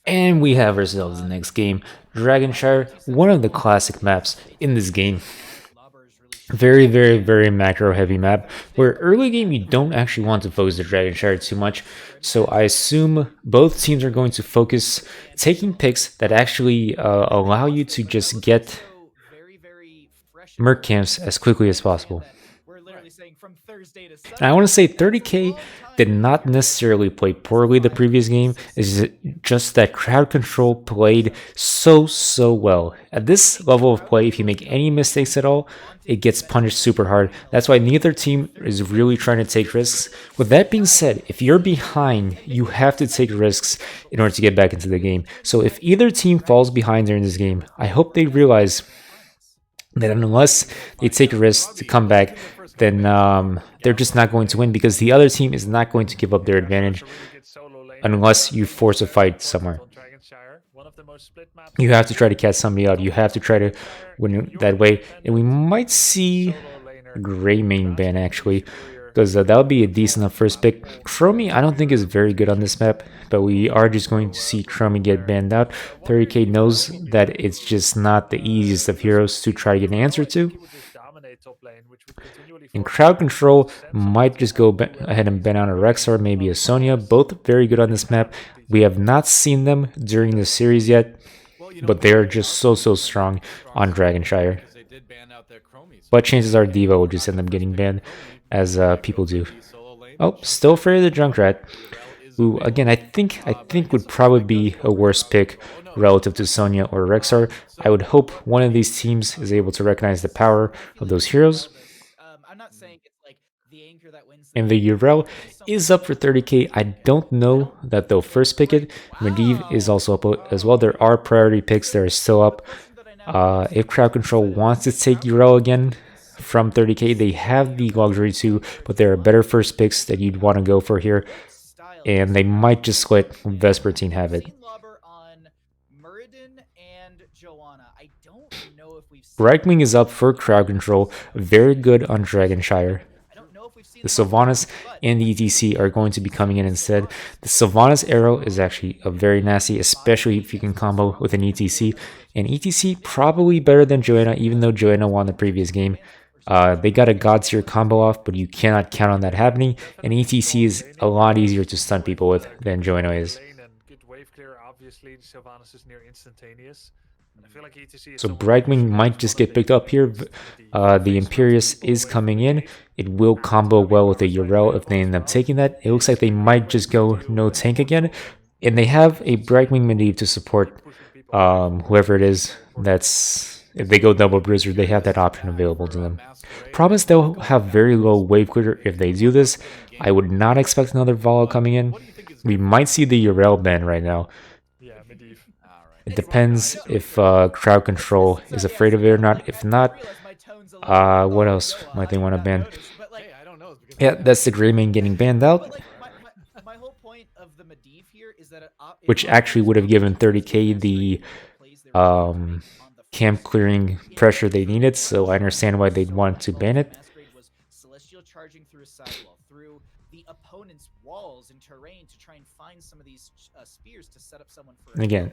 And we have ourselves the next game, Dragonshire, one of the classic maps in this game. Very, very, very macro heavy map, where early game you don't actually want to focus the Dragonshire too much. So I assume both teams are going to focus taking picks that actually allow you to just get merc camps as quickly as possible. And I want to say 30k did not necessarily play poorly the previous game. It's just that crowd control played so well. At this level of play, if you make any mistakes at all, it gets punished super hard. That's why neither team is really trying to take risks. With that being said, if you're behind, you have to take risks in order to get back into the game. So if either team falls behind during this game, I hope they realize that unless they take a risk to come back, then they're just not going to win because the other team is not going to give up their advantage unless you force a fight somewhere. You have to try to catch somebody out. You have to try to win that way. And we might see Gray main ban actually, because that would be a decent enough first pick. Chromie, I don't think is very good on this map, but we are just going to see Chromie get banned out. 30k knows that it's just not the easiest of heroes to try to get an answer to. And crowd control might just go ahead and ban out a Rex or maybe a Sonya, both very good on this map. We have not seen them during the series yet, but they are just so strong on Dragonshire. But chances are Diva will just end up getting banned, as people do. Oh, still Freya the Junkrat, who again I think would probably be a worse pick relative to Sonya or Rexar. I would hope one of these teams is able to recognize the power of those heroes. And the Urel is up for 30k. I don't know that they'll first pick it. Medivh is also up as well. There are priority picks that are still up. If crowd control wants to take Urel again from 30k, they have the luxury to, but there are better first picks that you'd want to go for here. And they might just let Vespertine have it. Brightwing is up for crowd control. Very good on Dragonshire. The Sylvanas and the ETC are going to be coming in instead. The Sylvanas arrow is actually a very nasty, especially if you can combo with an ETC. And ETC probably better than Joanna, even though Joanna won the previous game. They got a god tier combo off, but you cannot count on that happening. And ETC is a lot easier to stun people with than Joanna is. So Brightwing might just get picked up here. The Imperius is coming in. It will combo well with a Urel if they end up taking that. It looks like they might just go no tank again. And they have a Brightwing Medivh to support whoever it is. That's if they go double Blizzard, they have that option available to them. Problem is they'll have very low wave clear if they do this. I would not expect another Vala coming in. We might see the Urel ban right now. It depends if crowd control is afraid of it or not. If not, what else might they want to ban? Yeah, that's the Grey main getting banned out. Which actually would have given 30k the camp clearing pressure they needed, so I understand why they'd want to ban it. Again,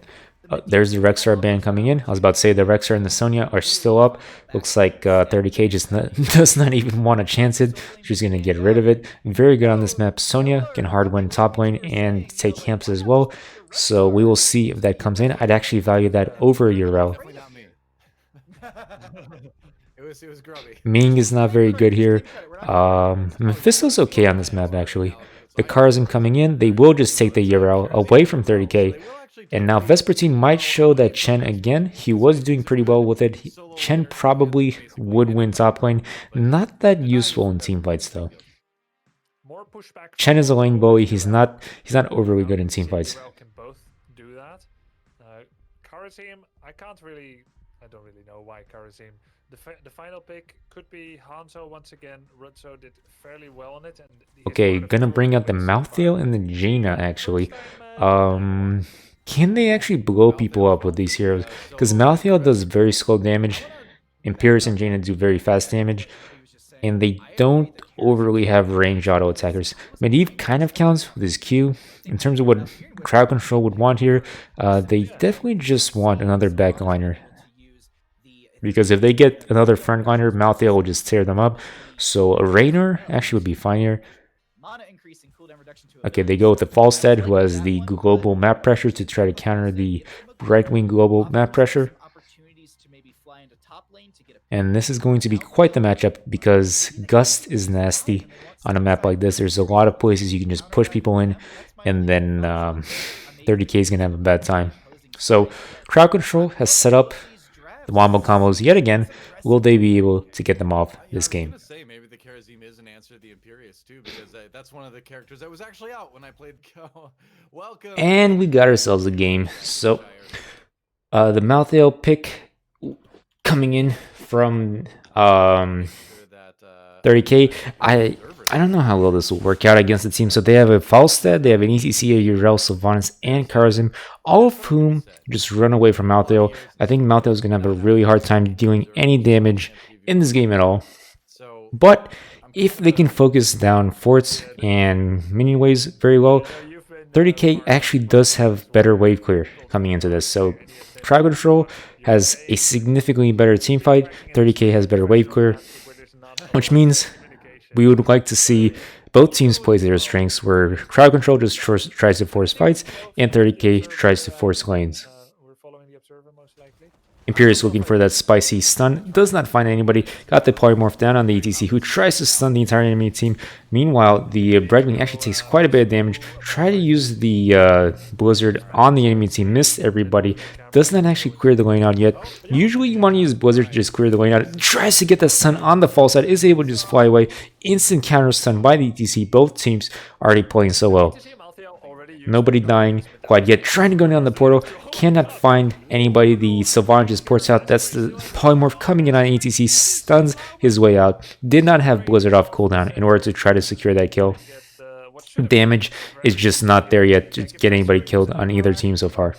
there's the Rexar ban coming in. I was about to say the Rexar and the Sonya are still up. Looks like 30k just does not even want to chance it. She's going to get rid of it. Very good on this map. Sonya can hard win top lane and take camps as well. So we will see if that comes in. I'd actually value that over Urel. Ming is not very good here. Mephisto's okay on this map, actually. The Kharazim coming in, they will just take the Urel away from 30k. And now Vespertine might show that Chen again. He was doing pretty well with it. Chen probably would win top lane. Not that useful in team fights, though. Chen is a lane bully. He's not overly good in team fights. I don't really know why Kharazim. The final pick could be Hanzo once again. Rutzo did fairly well on it. And okay, gonna bring out the Malthael and the Jaina actually. Can they actually blow people up with these heroes? Because Malthael does very slow damage. Imperius and Jaina do very fast damage. and they don't overly have range auto attackers. Medivh kind of counts with his Q. In terms of what crowd control would want here, they definitely just want another backliner. Because if they get another frontliner, Malthael will just tear them up. So a Raynor actually would be fine here. Okay, they go with the Falstad, who has the global map pressure to try to counter the right wing global map pressure. And this is going to be quite the matchup because Gust is nasty on a map like this. There's a lot of places you can just push people in, and then 30k is going to have a bad time. So crowd control has set up the wombo combos yet again. Will they be able to get them off this game? Maybe the Karazim is an answer to the Imperius too, because that's one of the characters that was actually out when I played Go. Welcome. And we got ourselves a game. So the Malthael pick coming in from 30k. I don't know how well this will work out against the team. So they have a Falstad, they have an ECC, a Yrel, Sylvanas, and Karazim, all of whom just run away from Malthael. I think Malthael is going to have a really hard time dealing any damage in this game at all. But if they can focus down forts and minion waves very well, 30k actually does have better wave clear coming into this. So crowd control has a significantly better team fight. 30k has better wave clear, which means we would like to see both teams play their strengths, where crowd control just tries to force fights and 30k tries to force lanes. Imperius looking for that spicy stun, does not find anybody, got the polymorph down on the ETC, who tries to stun the entire enemy team. Meanwhile, the Brightwing actually takes quite a bit of damage, try to use the Blizzard on the enemy team, missed everybody, does not actually clear the lane out yet. Usually you want to use Blizzard to just clear the lane out, tries to get the stun on the fall side, is able to just fly away, instant counter stun by the ETC, both teams already playing so well. Nobody dying quite yet. Trying to go down the portal. Cannot find anybody. The Sylvanas just ports out. That's the polymorph coming in on ETC. Stuns his way out. Did not have Blizzard off cooldown in order to try to secure that kill. Damage is just not there yet to get anybody killed on either team so far.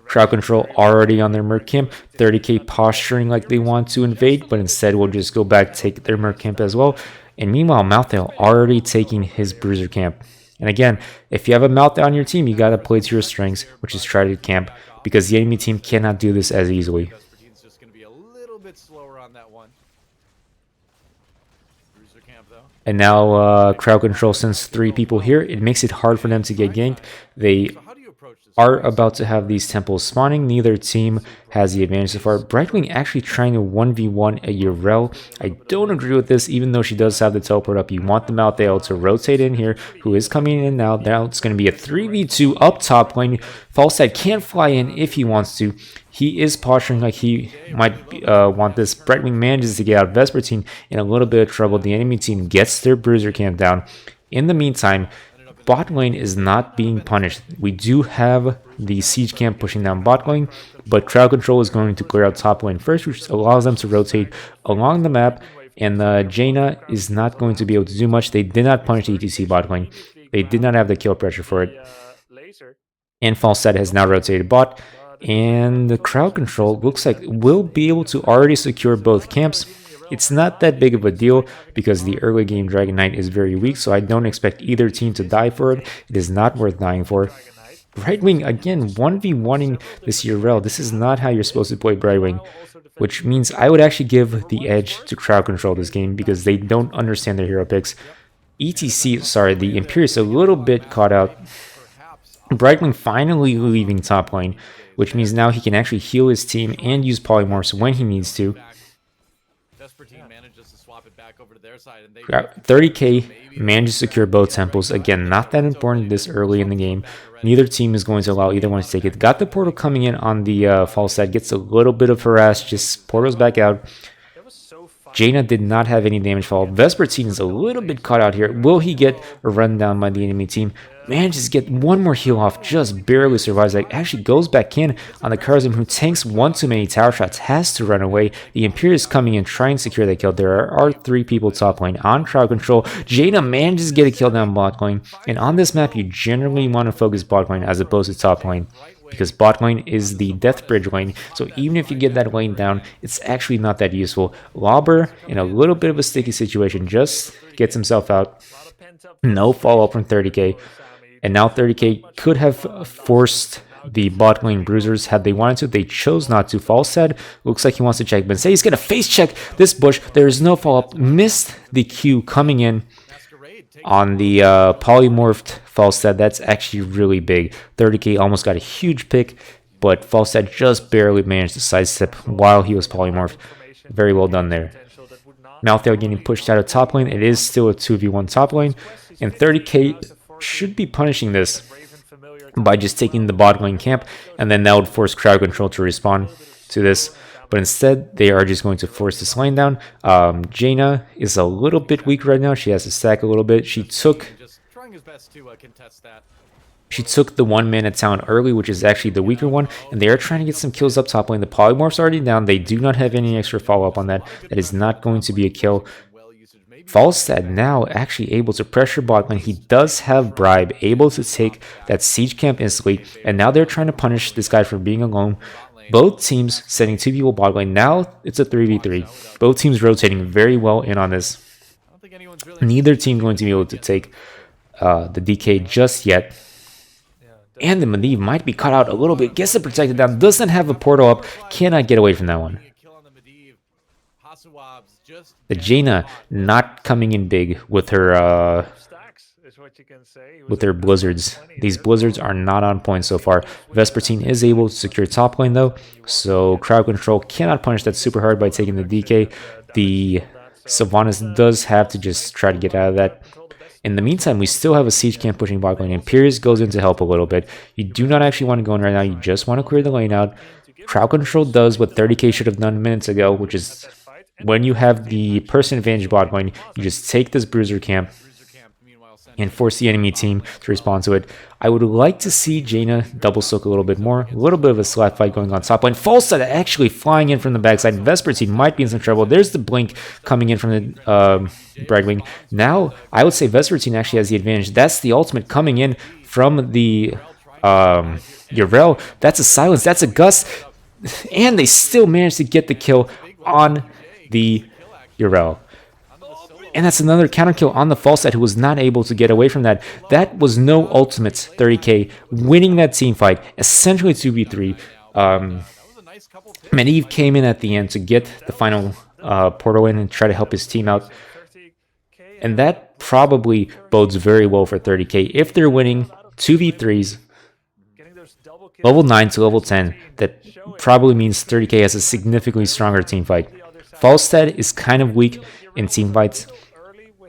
Crowd control already on their Merc camp. 30k posturing like they want to invade, but instead will just go back, take their Merc camp as well. And meanwhile, Malthael already taking his Bruiser camp. And again, if you have a Malthael on your team, you gotta play to your strengths, which is try to camp, because the enemy team cannot do this as easily. And now crowd control sends 3 people here. It makes it hard for them to get ganked. They are about to have these temples spawning. Neither team has the advantage so far. Brightwing actually trying to 1v1 a Yrel. I don't agree with this, even though she does have the teleport up. You want the Malthael to rotate in here, who is coming in now. Now it's going to be a 3v2 up top lane. Falstad can't fly in if he wants to. He is posturing like he might want this. Brightwing manages to get out. Vespertine in a little bit of trouble. The enemy team gets their Bruiser camp down. In the meantime, bot lane is not being punished. We do have the siege camp pushing down bot lane, but crowd control is going to clear out top lane first, which allows them to rotate along the map, and Jaina is not going to be able to do much. They did not punish the ETC bot lane. They did not have the kill pressure for it. And Falstad has now rotated bot, and the crowd control looks like will be able to already secure both camps. It's not that big of a deal because the early game Dragon Knight is very weak, so I don't expect either team to die for it. It is not worth dying for. Brightwing, again, 1v1ing this Yrel. This is not how you're supposed to play Brightwing, which means I would actually give the edge to crowd control this game because they don't understand their hero picks. ETC, sorry, the Imperius a little bit caught out. Brightwing finally leaving top lane, which means now he can actually heal his team and use polymorphs when he needs to. 30k manages to secure both temples. Again, not that important this early in the game. Neither team is going to allow either one to take it. Got the portal coming in on the Falstad. Gets a little bit of harass. Just portals back out. Jaina did not have any damage fall. Vespertine is a little bit caught out here. Will he get a run down by the enemy team? manages to get one more heal off, just barely survives. Like, actually goes back in on the Karazim, who tanks one too many tower shots, has to run away. The Imperius coming in, trying to secure that kill. There are 3 people top lane on crowd control. Jaina manages to get a kill down bot lane, and on this map, you generally want to focus bot lane as opposed to top lane, because bot lane is the death bridge lane, so even if you get that lane down, it's actually not that useful. Lauber, in a little bit of a sticky situation, just gets himself out. No follow-up from 30k, and now 30k could have forced the bot lane bruisers had they wanted to. They chose not to. Falstad looks like he wants to check, but say he's gonna face check this bush. There is no follow-up. Missed the Q coming in on the polymorphed Falstad. That's actually really big. 30k almost got a huge pick, but Falstad just barely managed to sidestep while he was polymorphed. Very well done there. Malthael getting pushed out of top lane. It is still a 2v1 top lane, and 30k should be punishing this by just taking the bot lane camp, and then that would force crowd control to respond to this. But instead, they are just going to force this lane down. Jaina is a little bit weak right now. She has to stack a little bit. She took the 1-mana town early, which is actually the weaker one, and they are trying to get some kills up top lane. The polymorph's already down. They do not have any extra follow-up on that. That is not going to be a kill. Falstad now actually able to pressure bot lane. He does have Bribe, able to take that siege camp instantly, and now they're trying to punish this guy for being alone. Both teams sending 2 people bot lane. Now it's a 3v3. Both teams rotating very well in on this. Neither team going to be able to take the DK just yet. And the Medivh might be cut out a little bit. Gets the protected down. Doesn't have a portal up. Cannot get away from that one. The Jaina not coming in big with her blizzards. These blizzards are not on point so far. Vespertine is able to secure top lane though, so crowd control cannot punish that super hard by taking the DK. The Sylvanas does have to just try to get out of that. In the meantime, we still have a siege camp pushing bot lane. Imperius goes in to help a little bit. You do not actually want to go in right now. You just want to clear the lane out. Crowd control does what 30k should have done minutes ago, which is when you have the person advantage bot lane, you just take this bruiser camp and force the enemy team to respond to it. I would like to see Jaina double soak a little bit more. A little bit of a slap fight going on top lane. Falstad actually flying in from the backside. Vespertine might be in some trouble. There's the blink coming in from the Bragwing. Now, I would say Vespertine actually has the advantage. That's the ultimate coming in from the Yrel. That's a silence. That's a gust. And they still managed to get the kill on the Yrel. And that's another counter kill on the Falstad, who was not able to get away from that. That was no ultimate 30k, winning that team fight, essentially 2v3. Medivh came in at the end to get the final portal in and try to help his team out. And that probably bodes very well for 30k. If they're winning 2v3s, level 9 to level 10, that probably means 30k has a significantly stronger team fight. Falstad is kind of weak in team fights.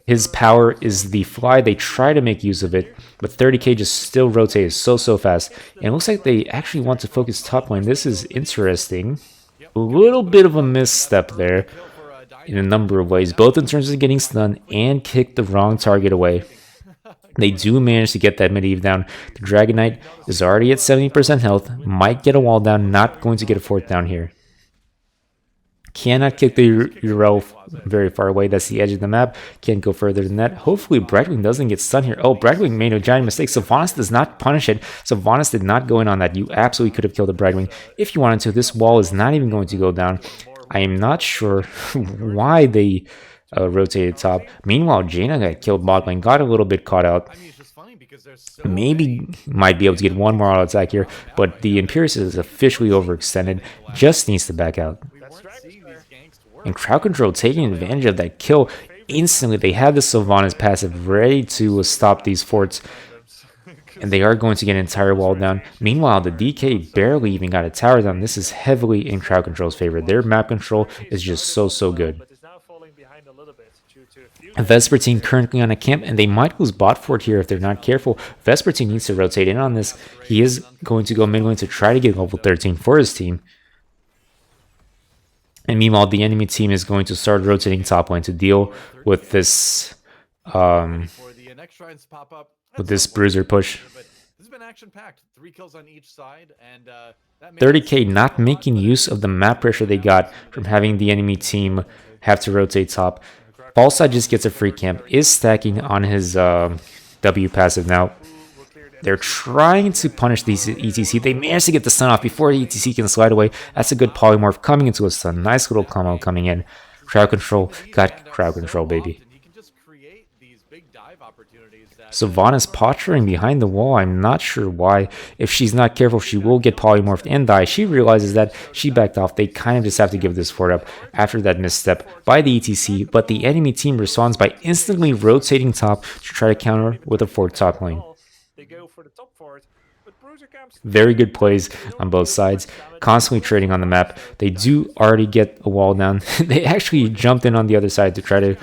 His power is the fly. They try to make use of it, but 30k just still rotates so fast. And it looks like they actually want to focus top lane. This is interesting. A little bit of a misstep there in a number of ways, both in terms of getting stunned and kick the wrong target away. They do manage to get that Medivh down. The Dragon Knight is already at 70% health, might get a wall down, not going to get a fourth down here. Cannot kick the Yrel very far away. That's the edge of the map. Can't go further than that. Hopefully Bragwing doesn't get stunned here. Oh, Bragwing made a giant mistake. Sylvanas does not punish it. Sylvanas did not go in on that. You absolutely could have killed the Bragwing if you wanted to. This wall is not even going to go down. I am not sure why they rotated top. Meanwhile, Jaina got killed bot lane. Got a little bit caught out. Maybe might be able to get one more auto attack here, but the Imperius is officially overextended. Just needs to back out. And crowd control taking advantage of that kill instantly. They have the Sylvanas passive ready to stop these forts, and they are going to get an entire wall down. Meanwhile, the DK barely even got a tower down. This is heavily in crowd control's favor. Their map control is just so good. Vespertine currently on a camp, and they might lose bot fort here if they're not careful. Vespertine needs to rotate in on this. He is going to go mid lane to try to get level 13 for his team. And meanwhile, the enemy team is going to start rotating top lane to deal with this with this bruiser push. But this has been action-packed. 3 kills on each side, and that makes 30k not making use of the map pressure they got from having the enemy team have to rotate top. Falside just gets a free camp, is stacking on his W passive now. They're trying to punish these ETC. They managed to get the stun off before the ETC can slide away. That's a good polymorph coming into a stun. Nice little combo coming in. Crowd control. Got crowd control, baby. Sylvanas pottering behind the wall. I'm not sure why. If she's not careful, she will get polymorphed and die. She realizes that she backed off. They kind of just have to give this fort up after that misstep by the ETC, but the enemy team responds by instantly rotating top to try to counter with a fort top lane. They go for the top fort, but Very good plays on both sides, constantly trading on the map. They do already get a wall down. They actually jumped in on the other side to try to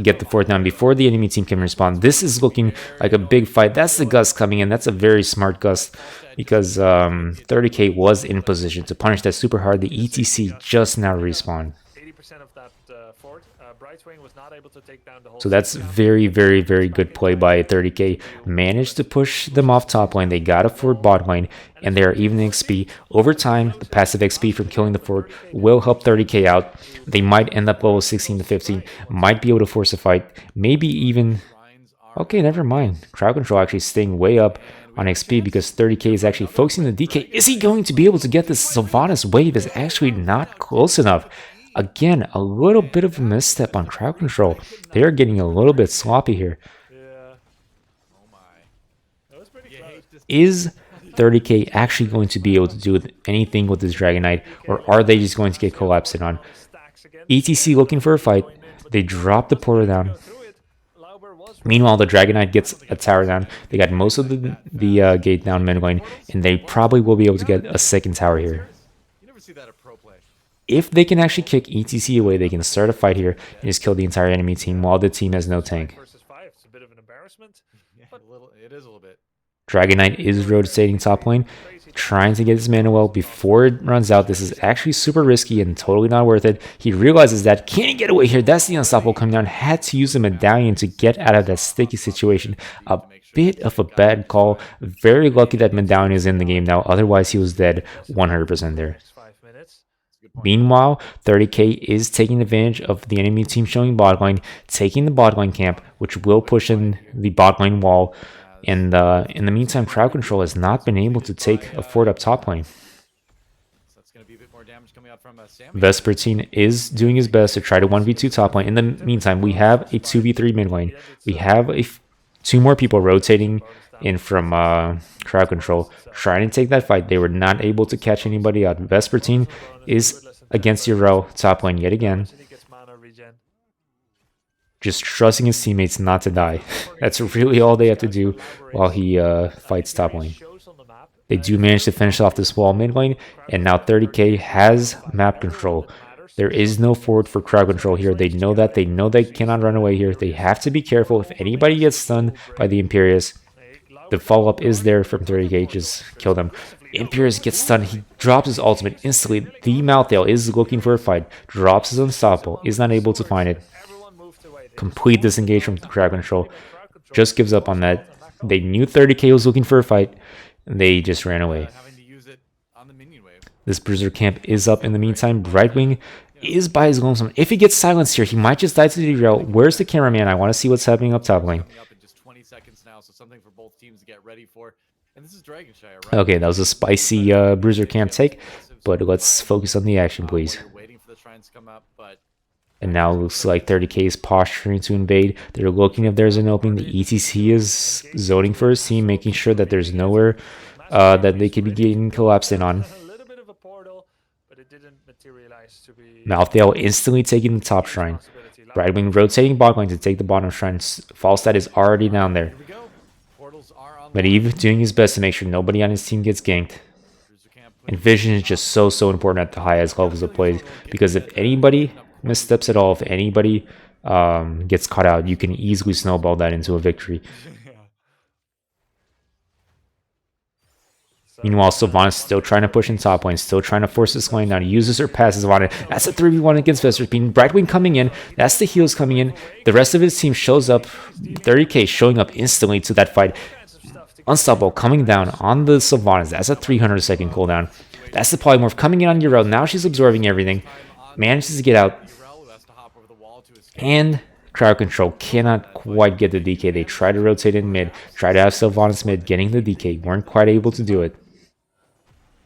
get the fort down before the enemy team can respond. This is looking like a big fight. That's the Gust coming in. That's a very smart Gust because 30k was in position to punish that super hard. The ETC just now respawned. 80% of that fort, Brightwing was not able to take down the whole. So that's very, very, very good play by 30k. Managed to push them off top lane. They got a fort bot lane, and they are even XP. Over time, the passive XP from killing the fort will help 30k out. They might end up level 16 to 15. Might be able to force a fight. Maybe even... Okay, never mind. Crowd control actually staying way up on XP because 30k is actually focusing the DK. Is he going to be able to get this? Sylvanas wave is actually not close enough. Again, a little bit of a misstep on crowd control. They are getting a little bit sloppy here. Yeah. Oh my. That was pretty close. Is 30k actually going to be able to do anything with this Dragon Knight, or are they just going to get collapsed in on? ETC looking for a fight. They drop the portal down. Meanwhile, the Dragon Knight gets a tower down. They got most of the gate down mid lane, and they probably will be able to get a second tower here. If they can actually kick ETC away, they can start a fight here and just kill the entire enemy team while the team has no tank. It's a bit of an embarrassment. It is a little bit. Dragon Knight is rotating top lane, trying to get his mana well before it runs out. This is actually super risky and totally not worth it. He realizes that, can he get away here? That's the unstoppable coming down. Had to use the medallion to get out of that sticky situation. A bit of a bad call. Very lucky that medallion is in the game now. Otherwise, he was dead 100% there. Meanwhile, 30k is taking advantage of the enemy team showing bot lane, taking the bot lane camp, which will push in the bot lane wall. And in the meantime, crowd control has not been able to take a fort up top lane. Vespertine is doing his best to try to 1v2 top lane. In the meantime, we have a 2v3 mid lane. We have two more people rotating in from crowd control, trying to take that fight. They were not able to catch anybody out. Vespertine is against Yrel top lane yet again. Just trusting his teammates not to die. That's really all they have to do while he fights top lane. They do manage to finish off this wall mid lane, and now 30k has map control. There is no forward for crowd control here. They know that. They know they cannot run away here. They have to be careful. If anybody gets stunned by the Imperius, the follow-up is there from 30k. Just kill them. Imperius gets stunned. He drops his ultimate instantly. The Malthael is looking for a fight. Drops his unstoppable. Is not able to find it. Complete disengage from crowd control. Just gives up on that. They knew 30k was looking for a fight. They just ran away. This bruiser camp is up in the meantime. Brightwing is by his lonesome. If he gets silenced here, he might just die to the derail. Where's the cameraman? I want to see what's happening up top lane. Okay, that was a spicy bruiser camp take, but let's focus on the action, please. And now it looks like 30k is posturing to invade. They're looking if there's an opening. The ETC is zoning for his team, making sure that there's nowhere that they could be getting collapsed in on. Malthael instantly taking the top shrine. Brightwing rotating bot lane to take the bottom shrine. Falstad is already down there. Medivh doing his best to make sure nobody on his team gets ganked. And vision is just so important at the highest levels of play, because if anybody missteps at all, if anybody gets caught out, you can easily snowball that into a victory. Meanwhile, Sylvanas still trying to push in top lane, still trying to force this lane down. He uses her passes on it. That's a 3v1 against Vespertine. Brightwing coming in. That's the heals coming in. The rest of his team shows up. 30k showing up instantly to that fight. Unstoppable coming down on the Sylvanas. That's a 300-second cooldown. That's the Polymorph coming in on Yrel. Now she's absorbing everything. Manages to get out. And crowd control cannot quite get the DK. They try to rotate in mid. Try to have Sylvanas mid getting the DK. Weren't quite able to do it.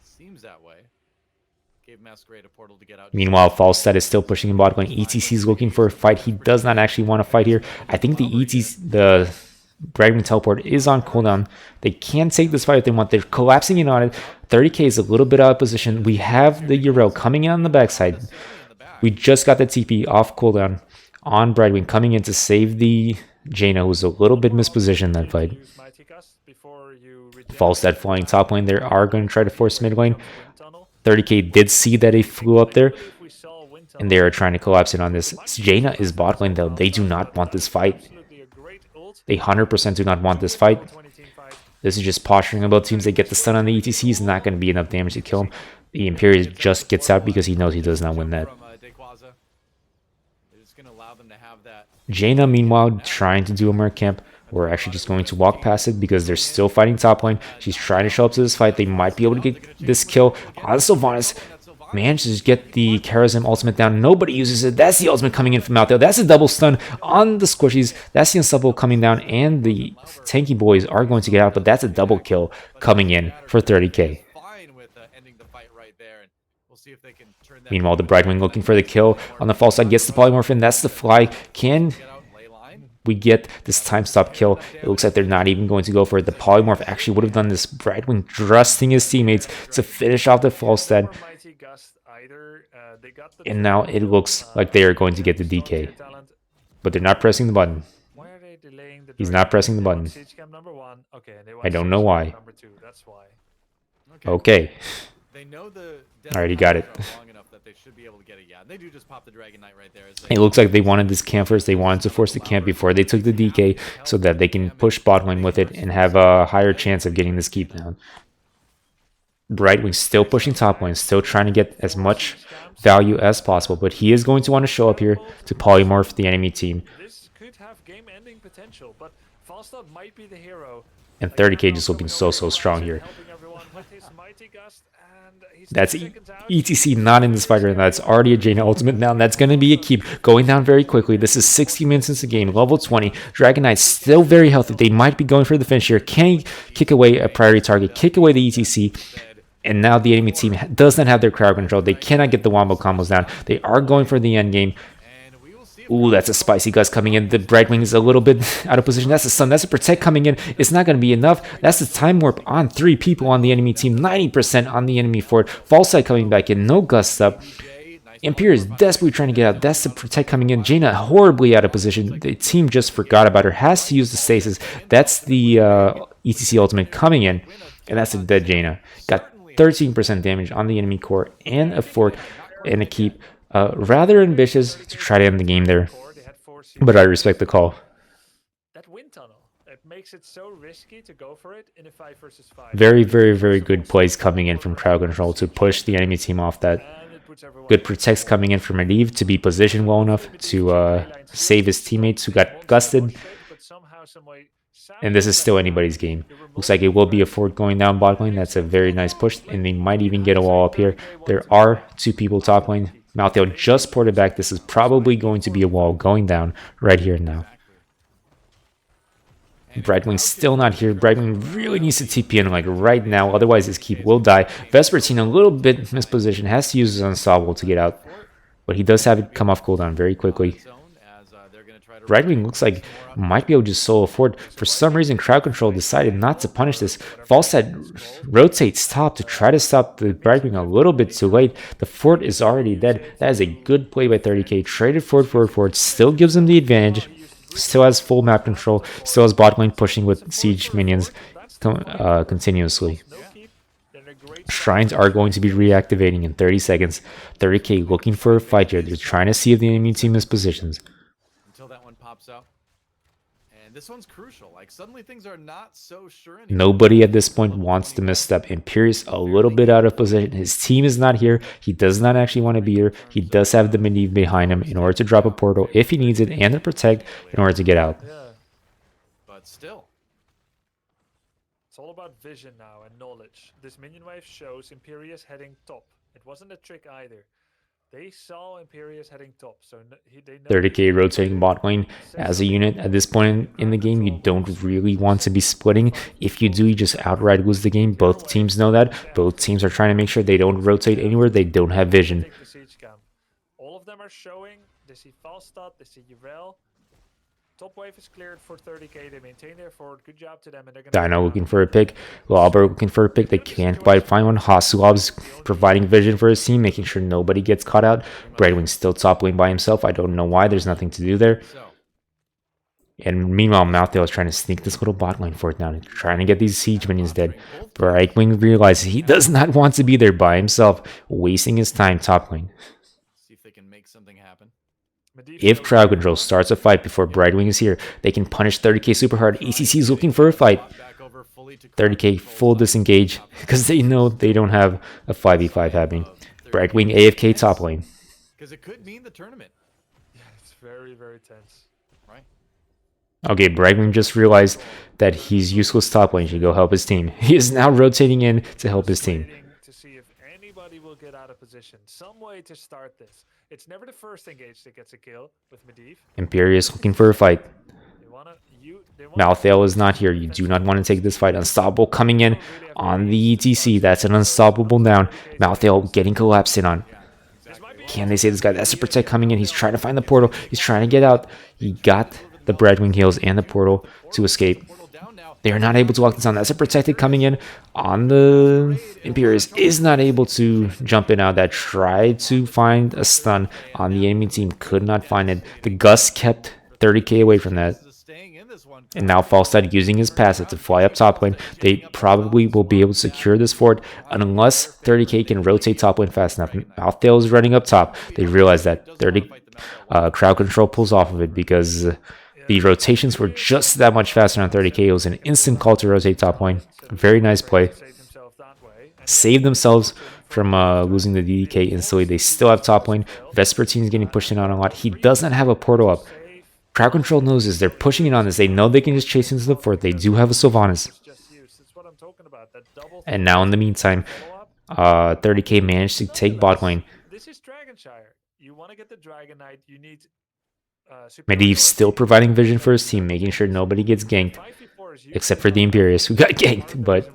Seems that way. Gave Masquerade a portal to get out. Meanwhile, Falstad is still pushing in bot lane. ETC is looking for a fight. He does not actually want to fight here. I think the Bragman teleport is on cooldown. They can take this fight if they want. They're collapsing in on it. 30k is a little bit out of position. We have the Yrel coming in on the backside. We just got the TP off cooldown on Bragman coming in to save the Jaina, who's a little bit mispositioned in that fight. Falstad flying top lane. They are going to try to force mid lane. 30k did see that he flew up there, and they are trying to collapse in on this. Jaina is bot lane though. They do not want this fight. They 100% do not want this fight. This is just posturing about teams. They get the stun on the ETC. Is not going to be enough damage to kill him. The Imperius just gets out because he knows he does not win that. Jaina, meanwhile, trying to do a Merc camp. We're actually just going to walk past it because they're still fighting top lane. She's trying to show up to this fight. They might be able to get this kill on Sylvanas. Manages to get the Karazim ultimate down. Nobody uses it. That's the ultimate coming in from out there. That's a double stun on the squishies. That's the Unstoppable coming down, and the tanky boys are going to get out, but that's a double kill coming in for 30k. Meanwhile, the Brightwing looking for the kill on the false side, gets the Polymorph in. That's the fly. Can we get this time stop kill? It looks like they're not even going to go for it. The Polymorph actually would have done this. Brightwing trusting his teammates to finish off the Falstad. And now it looks like they are going to get the DK. But they're not pressing the button. He's not pressing the button. I don't know why. Okay. Alright, he got it. It looks like they wanted this camp first. They wanted to force the camp before they took the DK so that they can push bot lane with it and have a higher chance of getting this keep down. Brightwing still pushing top lane, still trying to get as much value as possible, but he is going to want to show up here to polymorph the enemy team. This could have game-ending potential, but Falstad might be the hero. And 30k just looking so strong here. That's ETC not in this fight right now. That's already a Jaina ultimate now. And that's going to be a keep going down very quickly. This is 60 minutes into the game. Level 20. Dragon Knight still very healthy. They might be going for the finish here. Can he kick away a priority target? Kick away the ETC. And now the enemy team does not have their crowd control. They cannot get the wombo combos down. They are going for the end game. Ooh, that's a spicy gust coming in. The Brightwing is a little bit out of position. That's a stun. That's a protect coming in. It's not going to be enough. That's the time warp on 3 people on the enemy team. 90% on the enemy fort. False side coming back in. No gust up. Imperius desperately trying to get out. That's the protect coming in. Jaina horribly out of position. The team just forgot about her. Has to use the stasis. That's the ETC ultimate coming in. And that's a dead Jaina. Got 13% damage on the enemy core and a fort and a keep. Rather ambitious to try to end the game there, but I respect the call. That wind tunnel, it makes it so risky to go for it in a 5 versus 5. Very good plays coming in from crowd control to push the enemy team off that. Good protects coming in from Medivh to be positioned well enough to save his teammates who got gusted. And this is still anybody's game. Looks like it will be a fort going down bot lane. That's a very nice push, and they might even get a wall up here. There are 2 people top lane. Malthael just ported back. This is probably going to be a wall going down right here now. Brightwing's still not here. Brightwing really needs to TP in like right now, otherwise his keep will die. Vespertine a little bit mispositioned, has to use his Unstoppable to get out, but he does have it come off cooldown very quickly. Brightwing looks like might be able to just solo fort. For some reason, crowd control decided not to punish this. Falstad rotates top to try to stop the Brightwing a little bit too late. The fort is already dead. That is a good play by 30k. Traded fort. Still gives him the advantage. Still has full map control. Still has bot lane pushing with siege minions continuously. Shrines are going to be reactivating in 30 seconds. 30k looking for a fight here. They're trying to see if the enemy team is positioned. Out. And this one's crucial. Like suddenly things are not so sure anymore. Nobody at this point wants to misstep. Imperius a little bit out of position. His team is not here. He does not actually want to be here. He does have the Medivh behind him in order to drop a portal if he needs it and to protect in order to get out. But still. It's all about vision now and knowledge. This minion wave shows Imperius heading top. It wasn't a trick either. They saw Imperius heading top, so they know 30k rotating bot lane as a unit at this point in the game. You don't really want to be splitting. If you do, you just outright lose the game. Both teams know that. Both teams are trying to make sure they don't rotate anywhere. They don't have vision. take the siege camp. All of them are showing. They see Falstad, they see Uvel. Top wave is cleared for 30k. They maintain their fort. Good job to them. And they're gonna Dino looking for a pick. Lauber looking for a pick. They can't quite find one. Hasulab's providing vision for his team, making sure nobody gets caught out. Breadwing's still top lane by himself. I don't know why. There's nothing to do there. And meanwhile, Malthael is trying to sneak this little bot lane fort down, trying to get these siege minions dead. Brightwing realizes he does not want to be there by himself, wasting his time top lane. See if they can make something happen. If crowd control starts a fight before Brightwing is here, they can punish 30k super hard. ECC is looking for a fight. 30k full disengage because they know they don't have a 5v5 happening. Brightwing AFK top lane. Because it could mean the tournament. Yeah, it's very, very tense. Right? Okay, Brightwing just realized that he's useless top lane. He should go help his team. He is now rotating in to help his team. To see if anybody will get out of position. Some way to start this. It's never the first engage that gets a kill with Medivh. Imperius looking for a fight. They Malthael is not here. You do not want to take this fight. Unstoppable coming in on the ETC. That's an unstoppable down. Malthael getting collapsed in on. Can they save this guy? That's a protect coming in. He's trying to find the portal. He's trying to get out. He got the Breadwing heals and the portal to escape. They are not able to lock this down. That's a protected coming in on the Imperius. Is not able to jump in out. That tried to find a stun on the enemy team. Could not find it. The Gust kept 30k away from that. And now Falstad using his passive to fly up top lane. They probably will be able to secure this fort unless 30k can rotate top lane fast enough. Malthael is running up top. They realize that 30 crowd control pulls off of it because the rotations were just that much faster on 30k. It was an instant call to rotate top lane. Very nice play. Save themselves from losing the DDK instantly. They still have top lane. Vespertine is getting pushed in on a lot. He does not have a portal up. Crowd control knows this. They're pushing it on this. They know they can just chase into the fort. They do have a Sylvanas. And now in the meantime, 30k managed to take bot lane. This is Dragonshire. You want to get the Dragon Knight, you need Medivh still providing vision for his team, making sure nobody gets ganked. Except for the Imperius, who got ganked, but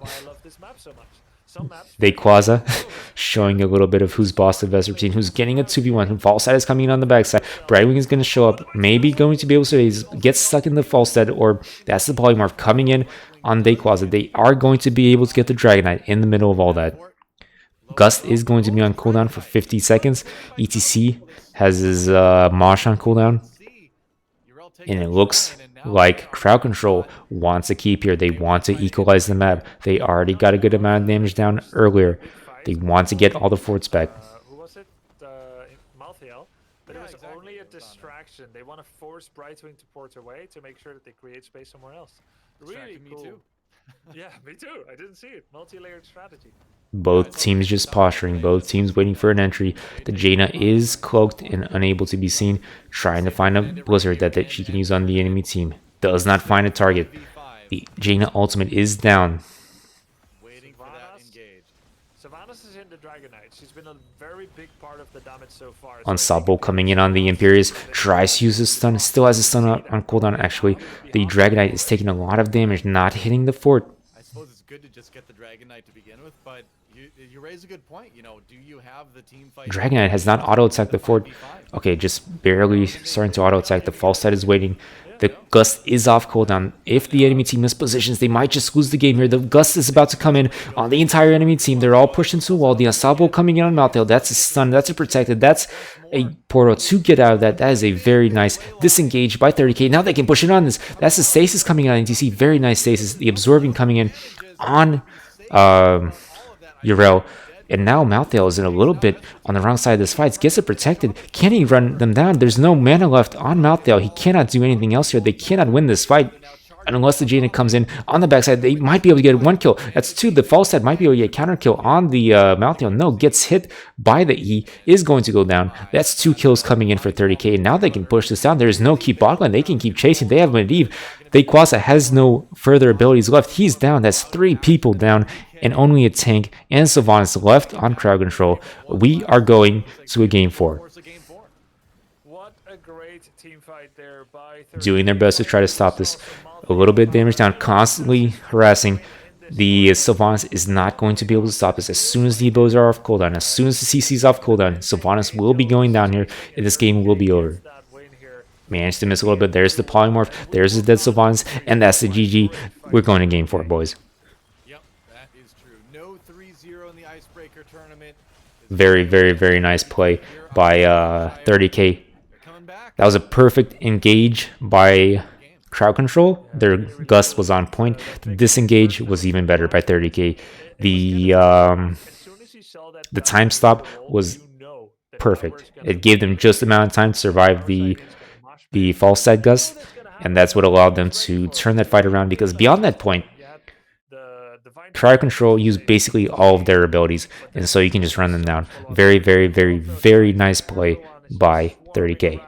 they Quaza, showing a little bit of who's boss of Vespertine, who's getting a 2v1. Falstad is coming in on the backside. Brightwing is going to show up, maybe going to be able to get stuck in the Falstad, or that's the Polymorph coming in on Quaza. They are going to be able to get the Dragon Knight in the middle of all that. Gust is going to be on cooldown for 50 seconds. ETC has his Mosh on cooldown. And it looks like crowd control wants to keep here. They want to equalize the map. They already got a good amount of damage down earlier. They want to get all the forts back. Who was it? Malthael. But it was only a distraction. They want to force Brightwing to port away to make sure that they create space somewhere else. Really cool. Me too. Yeah, me too. I didn't see it. Multi-layered strategy. Both teams just posturing, both teams waiting for an entry. The Jaina is cloaked and unable to be seen, trying to find a blizzard that she can use on the enemy team. Does not find a target. The Jaina ultimate is down. Waiting for that engage. Sylvanas is in the Dragon Knight. She's been a very big part of the damage so far. Unstoppable coming in on the Imperius. Tries to use his stun. Still has his stun on cooldown, actually. The Dragon Knight is taking a lot of damage, not hitting the fort. I suppose it's good to just get the Dragon Knight to begin with, but you raise a good point. You know, do you have the team fight? Dragon Knight has not auto-attacked the fort. Okay, just barely starting to auto-attack. The Falstad is waiting. The Gust is off cooldown. If the enemy team mispositions, they might just lose the game here. The Gust is about to come in on the entire enemy team. They're all pushed into a wall. The Unstoppable coming in on Malthael. That's a stun. That's a protected. That's a portal to get out of that. That is a very nice disengage by 30k. Now they can push it on this. That's the stasis coming out on NTC. Very nice stasis. The absorbing coming in on Urel. And now Malthael is in a little bit on the wrong side of this fight. Gets it protected. Can he run them down? There's no mana left on Malthael. He cannot do anything else here. They cannot win this fight. And unless the Jaina comes in on the backside, they might be able to get one kill. That's two. The Falstad might be able to get counter kill on the Malthael. No, gets hit by the E. Is going to go down. That's 2 kills coming in for 30k. And now they can push this down. There is no keep bot lane. They can keep chasing. They have Medivh. Kwasa has no further abilities left. He's down. That's 3 people down, and only a tank and Sylvanas left on crowd control. We are going to a game 4. What a great team fight there by Doing their best to try to stop this. A little bit damage down, constantly harassing. The Sylvanas is not going to be able to stop this. As soon as the abilities are off cooldown, as soon as the CC is off cooldown, Sylvanas will be going down here, and this game will be over. Managed to miss a little bit. There's the polymorph. There's the dead Sylvanas, and that's the GG. We're going to game 4, boys. Yep, that is true. No 3-0 in the Icebreaker tournament. Very, very, very nice play by 30K. That was a perfect engage by crowd control. Their gust was on point. The disengage was even better by 30K. The time stop was perfect. It gave them just the amount of time to survive the false side gust, and that's what allowed them to turn that fight around, because beyond that point, crowd control used basically all of their abilities, and so you can just run them down. Very, very, very, very nice play by 30K.